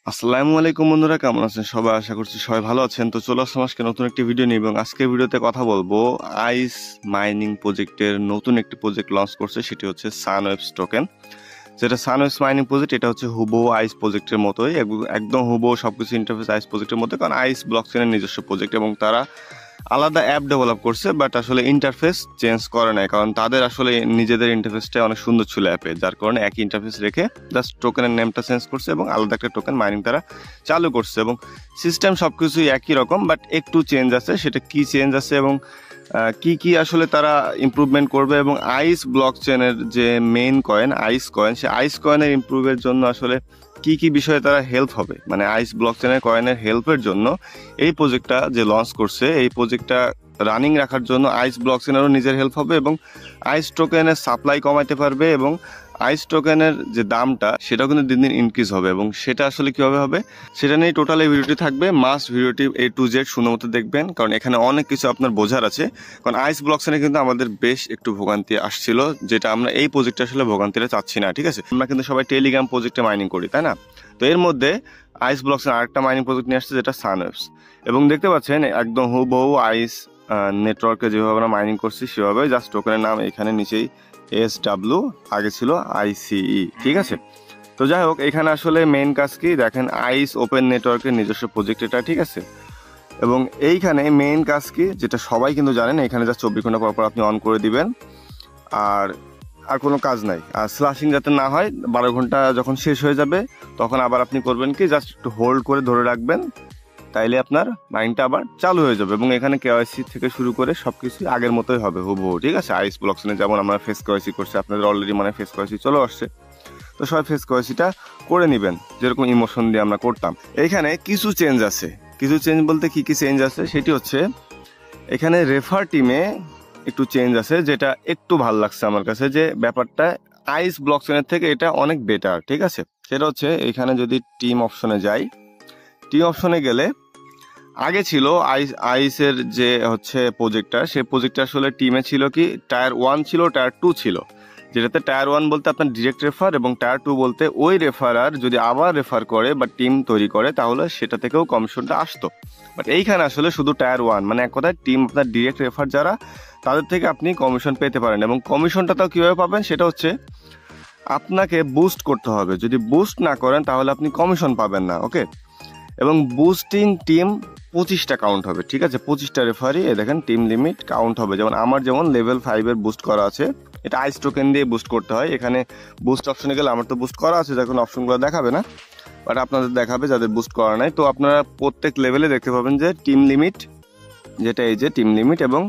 আসসালামু আলাইকুম বন্ধুরা, কেমন আছেন সবাই? আশা করছি সবাই ভালো আছেন। তো চলে আসলাম আজকে নতুন একটি ভিডিও নিয়ে, এবং আজকের ভিডিওতে কথা বলবো আইস মাইনিং প্রজেক্টের নতুন একটি প্রজেক্ট লঞ্চ করছে, সেটি হচ্ছে সানওয়েভস টোকেন। যেটা সানওয়েভস মাইনিং প্রজেক্ট, এটা হচ্ছে হুবহু আইস প্রজেক্টের মতোই, একদম হুবহু সবকিছু ইন্টারফেস আইস প্রজেক্টের মতো, কারণ আইস ব্লকচেনের নিজস্ব প্রজেক্ট এবং তারা আলাদা অ্যাপ ডেভেলপ করছে, বাট আসলে ইন্টারফেস চেঞ্জ করে নাই, কারণ তাদের আসলে নিজেদের ইন্টারফেসটা অনেক সুন্দর ছিল অ্যাপে, যার কারণে একই ইন্টারফেস রেখে জাস্ট টোকেনের নেমটা চেঞ্জ করছে এবং আলাদা একটা টোকেন মাইনিং তারা চালু করছে, এবং সিস্টেম সবকিছুই একই রকম, বাট একটু চেঞ্জ আছে। সেটা কি চেঞ্জ আছে এবং কি কি আসলে তারা ইমপ্রুভমেন্ট করবে, এবং আইস ব্লকচেনের যে মেইন কয়েন আইস কয়েন, সে আইস কয়েনের ইমপ্রুভের জন্য আসলে কি কি বিষয়ে তারা হেল্প হবে, মানে আইস ব্লকচেনের কয়েনের হেল্পের জন্য এই প্রজেক্টটা যে লঞ্চ করছে, এই প্রজেক্টটা রানিং রাখার জন্য আইস ব্লকচেনেরও নিজের হেল্প হবে, এবং আইস টোকেনের সাপ্লাই কমাইতে পারবে, এবং আইস টোকেনের যে দামটা সেটাও কিন্তু দিন দিন ইনক্রিজ হবে। এবং সেটা আসলে কিভাবে হবে সেটা নিয়ে টোটাল এই ভিডিওটি থাকবে। মাস্ট ভিডিওটি A to Z শুনেমতো দেখবেন, কারণ এখানে অনেক কিছু আপনার বোঝার আছে। কারণ আইস ব্লকচেনে কিন্তু আমাদের বেশ একটু ভোগান্তি আসছিল, যেটা আমরা এই প্রজেক্টে আসলে ভোগান্তিটা চাচ্ছি না। ঠিক আছে, আমরা কিন্তু সবাই টেলিগ্রাম প্রজেক্টে মাইনিং করি, তাই না? তো এর মধ্যে আইস ব্লকচেন আরেকটা মাইনিং প্রজেক্ট নিয়ে আসছে, যেটা সানওয়েভস। এবং দেখতে পাচ্ছেন একদম হুবহু আইস নেটওয়ার্কে যেভাবে আমরা মাইনিং করছি সেভাবে, জাস্ট টোকেনের নাম এখানে নিচেই SW, আগে ছিল ICE। ঠিক আছে, তো যাই হোক, এখানে আসলে মেইন কাজ কি দেখেন, আইস ওপেন নেটওয়ার্কের নিজস্ব প্রজেক্ট এটা। ঠিক আছে, এবং এইখানে মেইন কাজ কি যেটা সবাই কিন্তু জানেন, এখানে যা 24 ঘন্টা পর পর আপনি অন করে দিবেন, আর আর কোনো কাজ নাই। আর স্লাশিং যাতে না হয়, 12 ঘন্টা যখন শেষ হয়ে যাবে তখন আবার আপনি করবেন কি, জাস্ট একটু হোল্ড করে ধরে রাখবেন, তাইলে আপনার মাইনটা আবার চালু হয়ে যাবে। এবং এখানে কেওয়াইসি থেকে শুরু করে সবকিছু আগের মতোই হবে হুবহু। ঠিক আছে, আইস ব্লকচেনে যেমন আমরা ফেস কেওয়াইসি করছি, আপনাদের অলরেডি মানে ফেস কেওয়াইসি চলে আসছে, তো সবাই ফেস কেওয়াইসিটা করে নেবেন, যেরকম ইমোশন দিয়ে আমরা করতাম। এইখানে কিছু চেঞ্জ আছে। কিছু চেঞ্জ বলতে কি কি চেঞ্জ আছে সেটি হচ্ছে, এখানে রেফার টিমে একটু চেঞ্জ আছে, যেটা একটু ভালো লাগছে আমার কাছে, যে ব্যাপারটা আইস ব্লকচেনের থেকে এটা অনেক বেটার। ঠিক আছে, সেটা হচ্ছে এখানে যদি টিম অপশনে যাই, টিম অপশনে গেলে আগে ছিল আইসের যে হচ্ছে প্রজেক্টটা, সেই প্রজেক্টটা আসলে টিমে ছিল কি, টায়ার 1 ছিল, টায়ার 2 ছিল, যেটাতে টায়ার 1 বলতে আপনার ডিরেক্ট রেফার, এবং টায়ার 2 বলতে ওই রেফারার যদি আবার রেফার করে বা টিম তৈরি করে তাহলে সেটা থেকেও কমিশনটা আসতো। বাট এইখানে আসলে শুধু টায়ার 1, মানে এক কথায় টিম আপনার ডিরেক্ট রেফার যারা, তাদের থেকে আপনি কমিশন পেতে পারেন। এবং কমিশনটা তাও কীভাবে পাবেন, সেটা হচ্ছে আপনাকে বুস্ট করতে হবে। যদি বুস্ট না করেন তাহলে আপনি কমিশন পাবেন না। ওকে, এবং বুস্টিং টিম 25টা কাউন্ট হবে। ঠিক আছে, 25টা রেফারি, দেখেন টিম লিমিট কাউন্ট হবে। যেমন আমার যেমন লেভেল 5-এর বুস্ট করা আছে, এটা আইস টোকেন দিয়ে বুস্ট করতে হয়। এখানে বুস্ট অপশনে গেলে আমার তো বুস্ট করা আছে, যখন অপশনগুলো দেখাবে না, বাট আপনাদের দেখাবে যাদের বুস্ট করা নাই। তো আপনারা প্রত্যেক লেভেলে দেখতে পাবেন যে টিম লিমিট, যেটা এই যে টিম লিমিট এবং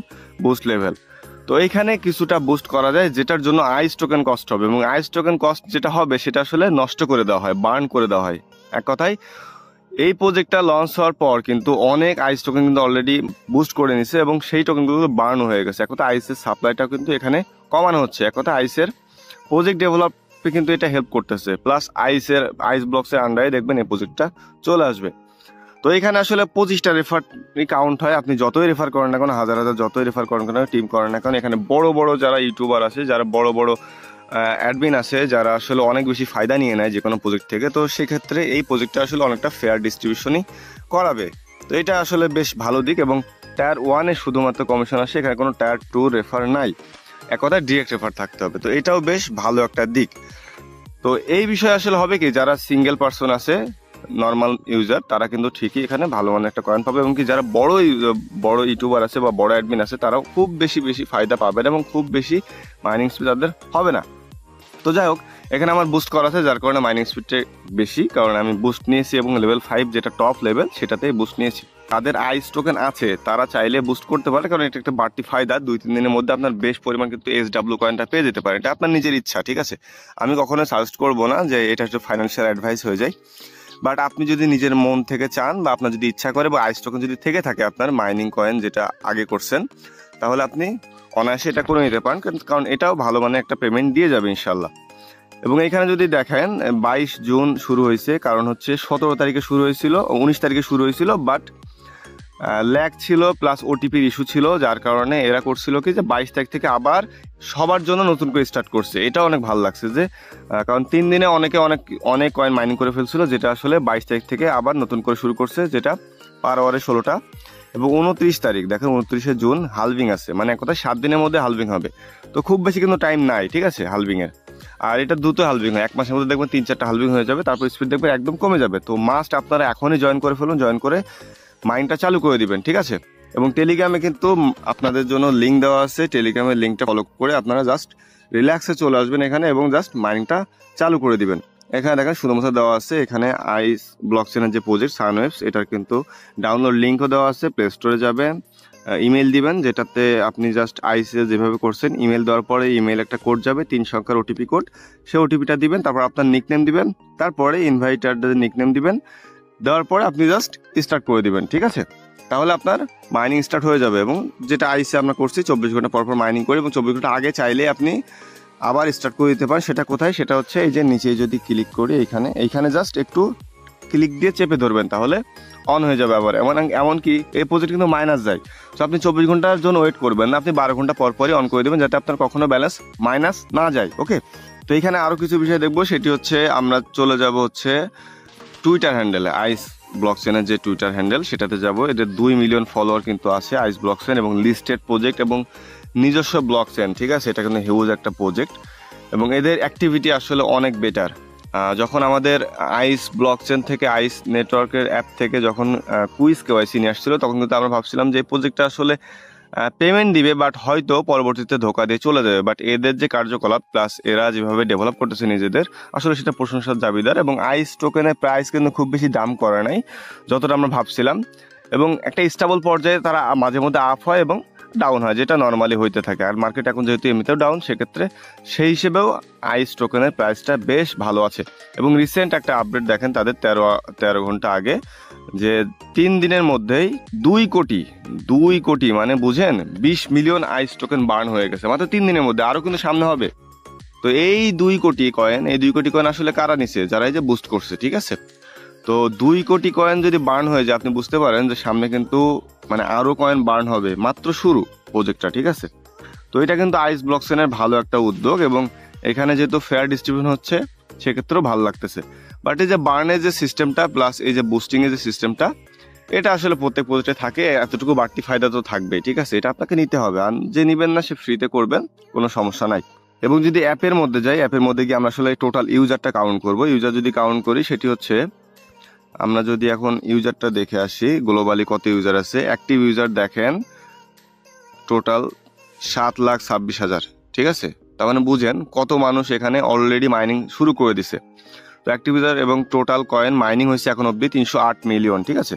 বুস্ট লেভেল। তো এইখানে কিছুটা বুস্ট করা যায়, যেটার জন্য আইস টোকেন কস্ট হবে, এবং আইস টোকেন কস্ট যেটা হবে সেটা আসলে নষ্ট করে দেওয়া হয়, বার্ন করে দেওয়া হয়। এক কথায় এই প্রজেক্টটা লঞ্চ হওয়ার পর কিন্তু অনেক আইস টোকেন কিন্তু অলরেডি বুস্ট করে নিছে, এবং সেই টোকেনগুলো বার্ন হয়ে গেছে। এক কথা আইসের সাপ্লাইটাও কিন্তু এখানে কমানো হচ্ছে। এক কথা আইসের প্রজেক্ট ডেভেলপে কিন্তু এটা হেল্প করতেছে, প্লাস আইস ব্লকসের আন্ডারে দেখবেন এই প্রজেক্টটা চলে আসবে। তো এখানে আসলে 25টা রেফার কাউন্ট হয়। আপনি যতই রেফার করেন না কেন, হাজার হাজার যতই রেফার করেন কেন, টিম করেন না কেন, এখানে বড় বড় যারা ইউটিউবার আছে, যারা বড় বড় অ্যাডমিন আছে, যারা আসলে অনেক বেশি ফায়দা নিয়ে নেয় যে কোনো প্রজেক্ট থেকে, তো সেক্ষেত্রে এই প্রজেক্টটা আসলে অনেকটা ফেয়ার ডিস্ট্রিবিউশনই করাবে। তো এটা আসলে বেশ ভালো দিক। এবং টায়ার 1-এ শুধুমাত্র কমিশন আসে, এখানে কোনো টায়ার 2 রেফার নাই, এক কথায় ডিরেক্ট রেফার থাকতে হবে। তো এটাও বেশ ভালো একটা দিক। তো এই বিষয়ে আসলে হবে কি, যারা সিঙ্গেল পার্সন আছে, নর্মাল ইউজার, তারা কিন্তু ঠিকই এখানে ভালো মানের একটা কয়েন পাবে, এবং কি যারা বড় ইউটিউবার আছে বা বড় অ্যাডমিন আছে, তারাও খুব বেশি ফায়দা পাবেন, এবং খুব বেশি মাইনিং স্পিড তাদের হবে না। তো যাই হোক, এখানে আমার বুস্ট করা আছে, যার কারণে মাইনিং স্পিডটা বেশি, কারণ আমি বুস্ট নিয়েছি, এবং লেভেল 5 যেটা টপ লেভেল সেটাতেই বুস্ট নিয়েছি। তাদের আইস টোকেন আছে, তারা চাইলে বুস্ট করতে পারে, কারণ এটা একটা বাড়তি ফায়দা। 2-3 দিনের মধ্যে আপনার বেশ পরিমাণ কিন্তু SW কয়েনটা পেয়ে যেতে পারে, এটা আপনার নিজের ইচ্ছা। ঠিক আছে, আমি কখনো সাজেস্ট করবো না যে এটা হচ্ছে ফাইন্যান্সিয়াল অ্যাডভাইস হয়ে যায়, বাট আপনি যদি নিজের মন থেকে চান, বা আপনার যদি ইচ্ছা করে, বা আইস টোকেন যদি থেকে থাকে আপনার মাইনিং কয়েন যেটা আগে করছেন, তাহলে আপনি অনায়াসে এটা করে নিতে পারেন, কারণ এটাও ভালো মানে একটা পেমেন্ট দিয়ে যাবে ইনশাল্লাহ। এবং এখানে যদি দেখেন 22 জুন শুরু হয়েছে, কারণ হচ্ছে 17 তারিখে শুরু হয়েছিল, 19 তারিখে শুরু হয়েছিল, বাট ল্যাগ ছিল প্লাস ওটিপির ইস্যু ছিল, যার কারণে এরা করছিল কি যে 22 তারিখ থেকে আবার সবার জন্য নতুন করে স্টার্ট করছে। এটা অনেক ভালো লাগছে যে কারণ 3 দিনে অনেকে অনেক কয়েন মাইনিং করে ফেলছিল, যেটা আসলে 22 তারিখ থেকে আবার নতুন করে শুরু করছে, যেটা পার আওয়ারে 16টা। এবং 29 তারিখ দেখেন 29শে জুন হালভিং আছে, মানে এক কথা 7 দিনের মধ্যে হালভিং হবে। তো খুব বেশি কিন্তু টাইম নাই, ঠিক আছে, হালভিংয়ের। আর এটা দ্রুত হালভিং হয়, 1 মাসের মধ্যে দেখবেন 3-4টা হালভিং হয়ে যাবে, তারপর স্পিড দেখবেন একদম কমে যাবে। তো মাস্ট আপনারা এখনই জয়েন করে ফেলুন, জয়েন করে মাইন্ডটা চালু করে দিবেন, ঠিক আছে। এবং টেলিগ্রামে কিন্তু আপনাদের জন্য লিঙ্ক দেওয়া আছে, টেলিগ্রামের লিঙ্কটা ফলো করে আপনারা জাস্ট রিল্যাক্সে চলে আসবেন এখানে এবং জাস্ট মাইনিংটা চালু করে দিবেন। এখানে দেখেন শুধুমাত্র দেওয়া আছে, এখানে আইস ব্লকচেনের যে প্রজেক্ট সানওয়েভস, এটার কিন্তু ডাউনলোড লিঙ্কও দেওয়া আছে। প্লে স্টোরে যাবেন, ইমেল দিবেন, যেটাতে আপনি জাস্ট আইসে যেভাবে করছেন ইমেল দেওয়ার পরে ইমেল একটা কোড যাবে, 3 সংখ্যার ওটিপি কোড, সেই ওটিপিটা দিবেন, তারপর আপনার নিকনেম দিবেন, তারপরে ইনভাইটারদের নিকনেম দিবেন, দেওয়ার পরে আপনি জাস্ট স্টার্ট করে দিবেন, ঠিক আছে। তাহলে আপনার মাইনিং স্টার্ট হয়ে যাবে। এবং যেটা আইসে আমরা করছি 24 ঘন্টা পর পর মাইনিং করি, এবং 24 ঘন্টা আগে চাইলে আপনি আবার স্টার্ট করে দিতে পারেন। সেটা কোথায়? সেটা হচ্ছে এই যে নিচে যদি ক্লিক করি, এইখানে জাস্ট একটু ক্লিক দিয়ে চেপে ধরবেন, তাহলে অন হয়ে যাবে আবার। এমনকি এই প্রজেক্ট কিন্তু মাইনাস যায়, তো আপনি 24 ঘন্টার জন্য ওয়েট করবেন না, আপনি 12 ঘন্টা পর পরই অন করে দেবেন, যাতে আপনার কখনো ব্যালেন্স মাইনাস না যায়। ওকে, তো এখানে আরও কিছু বিষয় দেখবো, সেটি হচ্ছে আমরা চলে যাব হচ্ছে টুইটার হ্যান্ডেলে, আইস ব্লকচেনের যে টুইটার হ্যান্ডেল সেটাতে যাব। এদের 2 মিলিয়ন ফলোয়ার কিন্তু আছে আইস ব্লকচেন, এবং লিস্টেড প্রজেক্ট এবং নিজস্ব ব্লকচেন, ঠিক আছে। এটা কিন্তু হিউজ একটা প্রজেক্ট, এবং এদের অ্যাক্টিভিটি আসলে অনেক বেটার। যখন আমাদের আইস ব্লকচেন থেকে, আইস নেটওয়ার্কের অ্যাপ থেকে যখন কুইজ কেওয়াইসি নিয়ে আসছিল, তখন কিন্তু আমরা ভাবছিলাম যে এই প্রজেক্টটা আসলে পেমেন্ট দিবে, বাট হয়তো পরবর্তীতে ধোকা দিয়ে চলে যাবে। বাট এদের যে কার্যকলাপ প্লাস এরা যেভাবে ডেভেলপ করতেছে নিজেদের, আসলে সেটা প্রশংসার দাবিদার। এবং আইস টোকেনের প্রাইস কিন্তু খুব বেশি দাম করে নাই যতটা আমরা ভাবছিলাম, এবং একটা স্টেবল পর্যায়ে তারা মাঝে মধ্যে আপ হয় এবং ডাউন হয়, যেটা নর্মালি হইতে থাকে। আর মার্কেট এখন যেহেতু এমনিতেও ডাউন, সেক্ষেত্রে সেই হিসেবেও আইস টোকেনের প্রাইসটা বেশ ভালো আছে। এবং রিসেন্ট একটা আপডেট দেখেন তাদের 13 ঘন্টা আগে, যে 3 দিনের মধ্যেই 2 কোটি মানে বুঝেন 20 মিলিয়ন আইস টোকেন বার্ন হয়ে গেছে মাত্র 3 দিনের মধ্যে। আরও কিন্তু সামনে হবে। তো এই 2 কোটি কয়েন আসলে কারা নিছে? যারা এই যে বুস্ট করছে, ঠিক আছে। তো 2 কোটি কয়েন যদি বার্ন হয়ে যায়, আপনি বুঝতে পারেন যে সামনে কিন্তু মানে আরও কয়েন বার্ন হবে, মাত্র শুরু প্রজেক্টটা, ঠিক আছে। তো এটা কিন্তু আইস ব্লকচেনের ভালো একটা উদ্যোগ, এবং এখানে যেহেতু ফেয়ার ডিস্ট্রিবিউশন হচ্ছে, সেক্ষেত্রেও ভালো লাগতেছে। বাট এই যে বার্নের যে সিস্টেমটা প্লাস এই যে বুস্টিংয়ের যে সিস্টেমটা, এটা আসলে প্রত্যেক প্রজেক্টে থাকে, এতটুকু বাড়তি ফায়দা তো থাকবেই, ঠিক আছে। এটা আপনাকে নিতে হবে, আর যে নিবেন না সে ফ্রিতে করবেন, কোনো সমস্যা নাই। এবং যদি অ্যাপের মধ্যে যাই, অ্যাপের মধ্যে গিয়ে আমরা আসলে টোটাল ইউজারটা কাউন্ট করব। ইউজার যদি কাউন্ট করি, সেটি হচ্ছে আমরা যদি এখন ইউজারটা দেখে আসি, গ্লোবালি কত ইউজার আছে। অ্যাক্টিভ ইউজার দেখেন টোটাল 7,26,000, ঠিক আছে। তার মানে বুঝেন কত মানুষ এখানে অলরেডি মাইনিং শুরু করে দিছে। তো অ্যাক্টিভ ইউজার এবং টোটাল কয়েন মাইনিং হয়েছে এখন অবধি 308 মিলিয়ন, ঠিক আছে।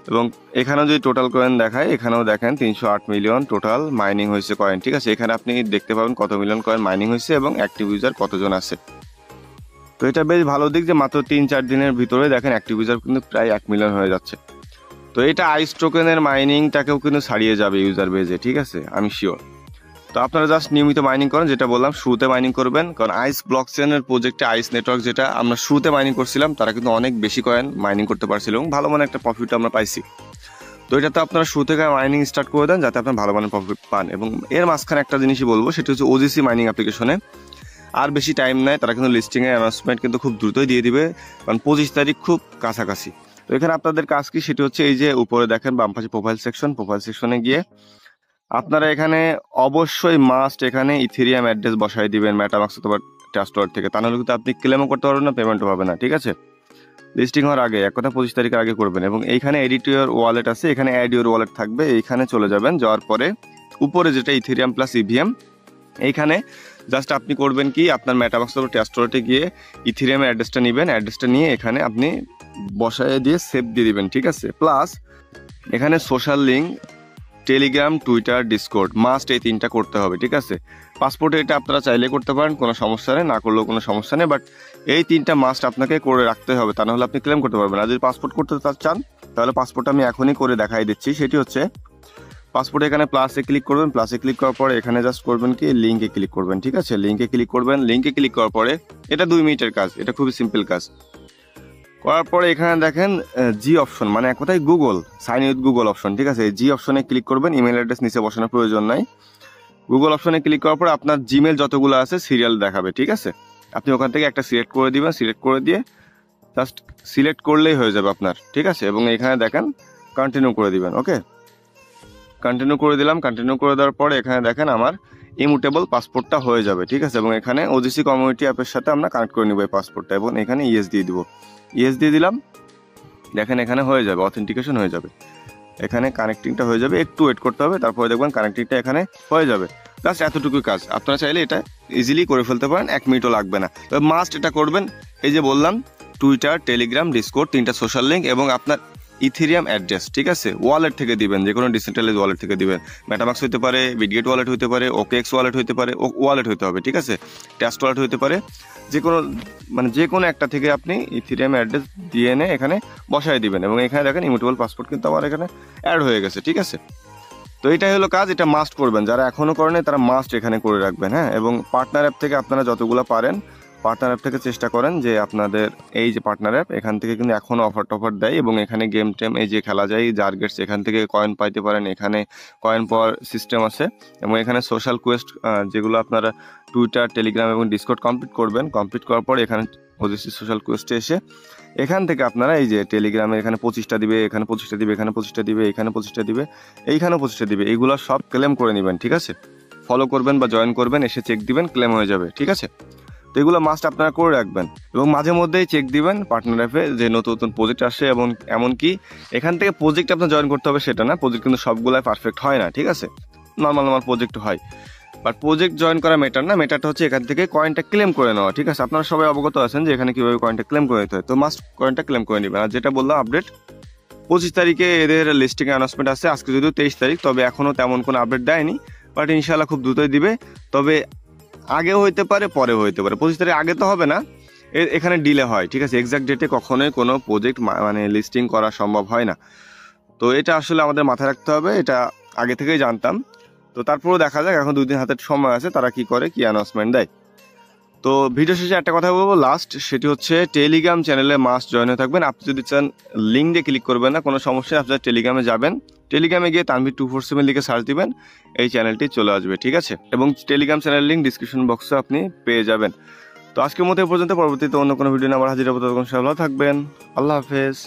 এবং এখানেও যদি টোটাল কয়েন দেখায়, এখানেও দেখেন 308 মিলিয়ন টোটাল মাইনিং হয়েছে কয়েন, ঠিক আছে। এখানে আপনি দেখতে পাবেন কত মিলিয়ন কয়েন মাইনিং হয়েছে এবং অ্যাক্টিভ ইউজার কতজন আছে। তো এটা বেশ ভালো দিক যে মাত্র 3-4 দিনের ভিতরে দেখেন অ্যাক্টিভ ইউজার কিন্তু প্রায় 1 মিলিয়ন হয়ে যাচ্ছে। তো এটা আইস টোকেনের মাইনিংটাকেও কিন্তু ছাড়িয়ে যাবে ইউজার বেজে, ঠিক আছে, আমি শিওর। তো আপনারা জাস্ট নিয়মিত মাইনিং করেন, যেটা বললাম শুরুতে মাইনিং করবেন, কারণ আইস ব্লকচেনের প্রজেক্টে আইস নেটওয়ার্ক যেটা আমরা শুরুতে মাইনিং করছিলাম, তারা কিন্তু অনেক বেশি কয়েন মাইনিং করতে পারছিল এবং ভালো মানের একটা প্রফিট আমরা পাইছি। তো এটাতে আপনারা শুরু থেকে মাইনিং স্টার্ট করে দেন, যাতে আপনার ভালো মানের প্রফিট পান। এবং এর মাঝখানে একটা জিনিসই বলবো, সেটা হচ্ছে ওজিসি মাইনিং অ্যাপ্লিকেশনে আর বেশি টাইম নেয়, তারা কিন্তু লিস্টিংয়ের অ্যানাউন্সমেন্ট কিন্তু খুব দ্রুতই দিয়ে দিবে, কারণ 25 তারিখ খুব কাছাকাছি। তো এখানে আপনাদের কাজ কি, সেটি হচ্ছে এই যে উপরে দেখেন বাম পাশে প্রোফাইল সেকশনে গিয়ে আপনারা এখানে অবশ্যই মাস্ট এখানে ইথেরিয়াম অ্যাড্রেস বসাই দিবেন মেটামাস্ক অথবা ট্রাস্ট ওয়ালেট থেকে, তা নাহলে কিন্তু আপনি ক্লেমও করতে পারবেন না, পেমেন্টও পাবেন না, ঠিক আছে। লিস্টিং হওয়ার আগে, এক কথা 25 তারিখের আগে করবেন। এবং এইখানে এডিট ইউর ওয়ালেট আছে, এখানে অ্যাড ইউর ওয়ালেট থাকবে, এইখানে চলে যাবেন। যাওয়ার পরে উপরে যেটা ইথেরিয়াম প্লাস ইভিএম, এইখানে জাস্ট আপনি করবেন কি, আপনার মেটামাস্ক অথবা ট্রাস্ট ওয়ালেটে গিয়ে ইথেরিয়ামের অ্যাড্রেসটা নেবেন, অ্যাড্রেসটা নিয়ে এখানে আপনি বসায় দিয়ে সেভ দিয়ে দিবেন, ঠিক আছে। প্লাস এখানে social link, Telegram, Twitter, Discord must এই 3টা করতে হবে, ঠিক আছে। পাসপোর্টে এটা আপনারা চাইলে করতে পারেন, কোনো সমস্যা নেই, না করলেও কোনো সমস্যা নেই, বাট এই 3টা মাস্ট আপনাকে করে রাখতে হবে, তা নাহলে আপনি ক্লেম করতে পারবেন। আর যদি পাসপোর্ট করতে চান, তাহলে পাসপোর্ট আমি এখনই করে দেখাই দিচ্ছি। সেটি হচ্ছে পাসপোর্টে এখানে প্লাসে ক্লিক করবেন, প্লাসে ক্লিক করার পরে এখানে জাস্ট করবেন কি, লিঙ্কে ক্লিক করবেন, ঠিক আছে। লিঙ্কে ক্লিক করবেন, লিঙ্কে ক্লিক করার পরে এটা 2 মিনিটের কাজ, এটা খুবই সিম্পল কাজ। করার পরে এখানে দেখেন জি অপশন, মানে এক কথায় Google, sign with Google option, ঠিক আছে। এই জি অপশনে ক্লিক করবেন, ইমেল অ্যাড্রেস নিচে বসানোর প্রয়োজন নাই। গুগল অপশনে ক্লিক করার পর আপনার জিমেল যতগুলো আছে সিরিয়াল দেখাবে, ঠিক আছে। আপনি ওখান থেকে একটা সিলেক্ট করে দিবেন, সিলেক্ট করে দিয়ে জাস্ট সিলেক্ট করলেই হয়ে যাবে আপনার, ঠিক আছে। এবং এখানে দেখেন কন্টিনিউ করে দিবেন, ওকে। কন্টিনিউ করে দিলাম। কন্টিনিউ করে দেওয়ার পরে এখানে দেখেন আমার ইমুটেবল পাসপোর্টটা হয়ে যাবে, ঠিক আছে। এবং এখানে ওজিসি কমিউনিটি অ্যাপের সাথে আমরা কানেক্ট করে নিব এই পাসপোর্টটা, এবং এখানে ইয়েস দিয়ে দিব। ইয়েস দিয়ে দিলাম, দেখেন এখানে হয়ে যাবে, অথেন্টিকেশন হয়ে যাবে। এখানে কানেক্টিংটা হয়ে যাবে, একটু ওয়েট করতে হবে, তারপরে দেখবেন কানেক্টিংটা এখানে হয়ে যাবে। জাস্ট এতটুকুই কাজ, আপনারা চাইলে এটা ইজিলি করে ফেলতে পারেন, 1 মিনিটও লাগবে না। তবে মাস্ট এটা করবেন, এই যে বললাম টুইটার, টেলিগ্রাম, ডিসকর্ড, 3টা সোশ্যাল লিঙ্ক এবং আপনার ইথেরিয়াম অ্যাড্রেস, ঠিক আছে। ওয়ালেট থেকে দিবেন, যে কোনো ডিসেন্ট্রালাইজ ওয়ালেট থেকে দিবেন। মেটামাক্স হতে পারে, বিটগেট ওয়ালেট হতে পারে, ওকেএক্স ওয়ালেট হতে পারে, ওয়ালেট হতে হবে, ঠিক আছে। ট্রাস্ট ওয়ালেট হতে পারে, যে কোনো, মানে যে কোনো একটা থেকে আপনি ইথেরিয়াম অ্যাড্রেস দিয়ে এনে এখানে বসায় দিবেন। এবং এখানে দেখেন ইমিউটেবল পাসপোর্ট কিন্তু আমার এখানে অ্যাড হয়ে গেছে, ঠিক আছে। তো এটাই হলো কাজ, এটা মাস্ট করবেন। যারা এখনও করেন তারা মাস্ট এখানে করে রাখবেন, হ্যাঁ। এবং পার্টনার অ্যাপ থেকে আপনারা যতগুলো পারেন পার্টনার অ্যাপ থেকে চেষ্টা করেন যে আপনাদের এই যে পার্টনার অ্যাপ, এখান থেকে কিন্তু এখনও অফার টফার দেয়। এবং এখানে গেম টেম এই যে খেলা যায়, জার্গেটস, এখান থেকে কয়েন পাইতে পারেন। এখানে কয়েন পাওয়ার সিস্টেম আছে। এবং এখানে সোশ্যাল কোয়েস্ট, যেগুলো আপনারা টুইটার, টেলিগ্রাম এবং ডিসকর্ড কমপ্লিট করবেন, কমপ্লিট করার পর এখানে ওজিসি সোশ্যাল কোয়েস্টে এসে এখান থেকে আপনারা এই যে টেলিগ্রামে এখানে 25টা দিবে, এখানে 25টা দিবে, এখানে 25টা দিবে, এখানে 25টা দিবে, এইখানেও 25টা দিবে, এইগুলো সব ক্লেম করে নেবেন, ঠিক আছে। ফলো করবেন বা জয়েন করবেন, এসে চেক দিবেন, ক্লেম হয়ে যাবে, ঠিক আছে। তো এগুলো মাস্ট আপনারা করে রাখবেন। এবং মাঝে মধ্যেই চেক দিবেন পার্টনার অ্যাপে যে নতুন নতুন প্রজেক্ট আসে। এবং এমনকি এখান থেকে প্রজেক্ট আপনার জয়েন করতে হবে সেটা না, প্রজেক্ট কিন্তু সবগুলাই পারফেক্ট হয় না, ঠিক আছে। নর্মাল প্রজেক্ট হয়, বাট প্রজেক্ট জয়েন করা ম্যাটার না, ম্যাটারটা হচ্ছে এখান থেকে কয়েনটা ক্লেম করে নেওয়া, ঠিক আছে। আপনারা সবাই অবগত আছেন যে এখানে কীভাবে কয়েনটা ক্লেম করে নিতে হয়। তো মাস্ট কয়েনটা ক্লেম করে নেবেন। আর যেটা বললাম আপডেট 25 তারিখে এদের লিস্টিং অ্যানাউন্সমেন্ট আছে, আজকে যদিও 23 তারিখ, তবে এখনও তেমন কোনো আপডেট দেয়নি, বাট ইনশাল্লাহ খুব দ্রুতই দিবে। তবে আগেও হইতে পারে, পরেও হইতে পারে। 25 তারিখ আগে তো হবে না, এখানে ডিলে হয়, ঠিক আছে। এক্সাক্ট ডেটে কখনোই কোনো প্রজেক্ট মানে লিস্টিং করা সম্ভব হয় না। তো এটা আসলে আমাদের মাথায় রাখতে হবে, এটা আগে থেকেই জানতাম। তো তারপরেও দেখা যাক, এখন 2 দিন হাতের সময় আছে, তারা কি করে, কি অ্যানাউন্সমেন্ট দেয়। তো ভিডিও শেষে একটা কথা বলবো লাস্ট, সেটি হচ্ছে টেলিগ্রাম চ্যানেলে মাস্ট জয়েন হয়ে থাকবেন। আপনি যদি চান লিঙ্ক দিয়ে ক্লিক করবেন না, কোনো সমস্যা, আপনার টেলিগ্রামে যাবেন, টেলিগ্রামে গিয়ে তানভীর 247 লিখে সার্চ দিবেন, এই চ্যানেলটি চলে আসবে, ঠিক আছে। এবং টেলিগ্রাম চ্যানেল লিঙ্ক ডিসক্রিপশন বক্সে আপনি পেয়ে যাবেন। তো আজকের মতো এ পর্যন্ত, পরবর্তীতে অন্য কোনো ভিডিও নিয়ে আবার হাজির হবো। ততক্ষণ সবাই ভালো থাকবেন, আল্লাহ হাফেজ।